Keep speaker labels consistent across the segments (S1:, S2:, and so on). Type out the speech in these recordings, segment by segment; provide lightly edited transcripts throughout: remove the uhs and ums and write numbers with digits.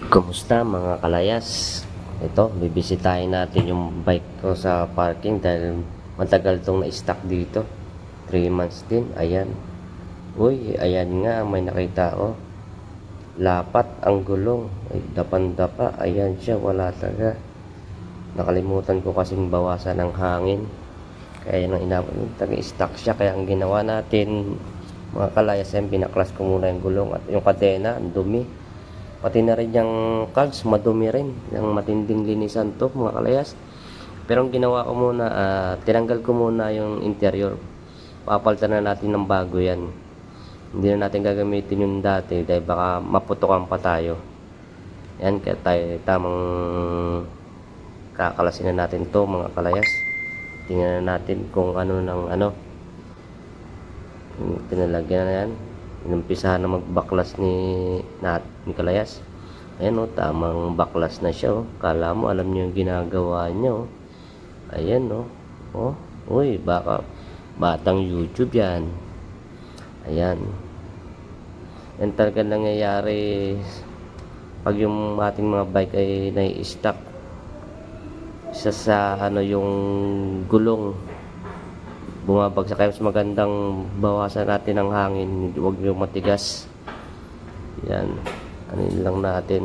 S1: Kumusta mga kalayas? Ito, bibisitahin natin yung bike ko sa parking dahil matagal tong na-stock dito. 3 months din, ayan. Uy, ayan nga, may nakita oh. Lapat ang gulong. Ay, dapan-dapa, ayan siya, wala talaga. Nakalimutan ko kasing bawasan ng hangin. Kaya nang inabot, taga-stock siya. Kaya ang ginawa natin, mga kalayas, yan, pinaklas ko muna yung gulong at yung kadena, ang dumi. Pati na rin yung cogs, madumi rin. Yung matinding linisan to mga kalayas. Pero ang ginawa ko muna, tinanggal ko muna yung interior. Papalitan na natin ng bago yan. Hindi na natin gagamitin yung dati dahil baka maputokan pa tayo. Yan, kaya tayo tamang kakalasin na natin to mga kalayas. Tingnan na natin kung ano ng ano. Pinalagyan na yan. Inumpisahan na magbaklas ni kalayas. Ayan o, tamang baklas na siya o. Kala mo alam niyo yung ginagawa niyo o. Ayan o. Oh, uy, baka batang YouTube yan. Ayan. Yan talaga nangyayari pag yung ating mga bike ay nai-stock. Isa sa ano yung gulong bumabagsak, kaya mas magandang bawasan natin ang hangin, huwag nyo matigas. Yan, ano lang natin.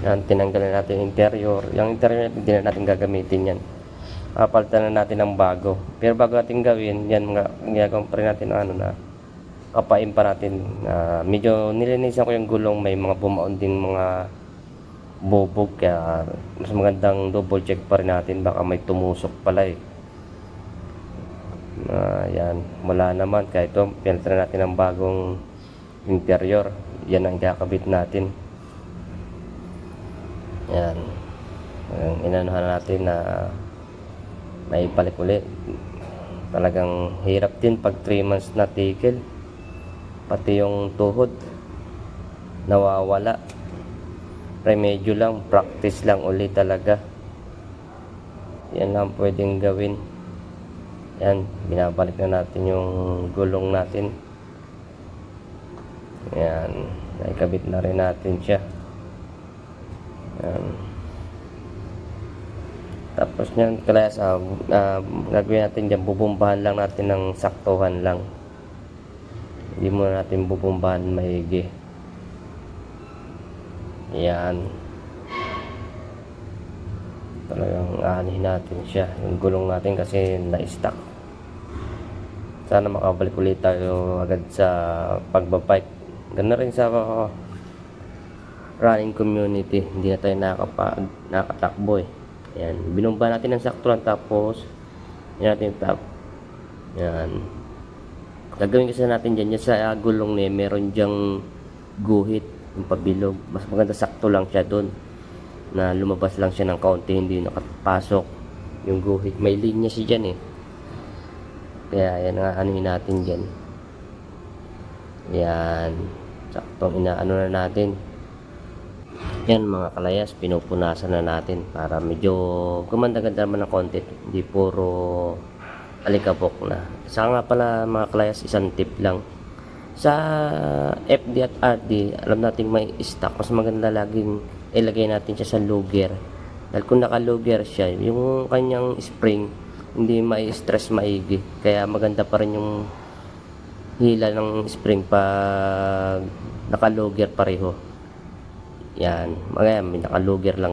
S1: Yan, tinanggalan natin yung interior. Yung interior hindi na natin gagamitin yan. Papalitan na natin ng bago. Pero bago natin gawin, yan mga ginagawa pa rin natin ano na kapain pa natin. Medyo nilinisan ko yung gulong, may mga bumaon din mga bubog, kaya mas magandang double check pa rin natin, baka may tumusok pala eh. Yan, wala naman, kaya ito pinalitan natin ng bagong interior. Yan ang kakabit natin. Yan, inanuhan natin na may balik ulit. Talagang hirap din pag 3 months na tigil, pati yung tuhod nawawala. Remedyo lang, practice lang ulit talaga. Yan lang pwedeng gawin. Yan, binabalik na natin yung gulong natin. Yan, naikabit na rin natin siya. Yan. Tapos nyan, kalayas, gagawin natin dyan, bubumbahan lang natin ng saktuhan lang. Hindi muna natin bubumbahan maigi. Yan, talagang aanihin natin siya yung gulong natin kasi na-stuck. Sana makabalik ulit tayo agad sa pagbabike. Ganda rin sa running community, hindi na tayo nakatakbo eh. Yan, binumba natin ng sakto lang, tapos yan natin tap. Yan, gagawin kasi natin dyan sa gulong niya, meron dyang guhit yung pabilog. Mas maganda sakto lang siya doon, na lumabas lang siya ng kaunti, hindi nakapasok yung guhit. May linya siya dyan eh, kaya yan nga anuhin natin dyan. Yan, saktong inaano na natin. Yan mga kalayas, pinupunasan na natin para medyo gumanda-ganda naman ng konti, hindi puro alikabok na. Saka nga pala mga kalayas, isang tip lang sa FD at RD, alam nating may stock, mas maganda laging ilagay natin siya sa lugger. Dahil kung naka-lugger siya, yung kanyang spring hindi mai-stress maigi, kaya maganda pa rin yung hila ng spring pag naka-lugger pareho. Yan, may naka-lugger lang.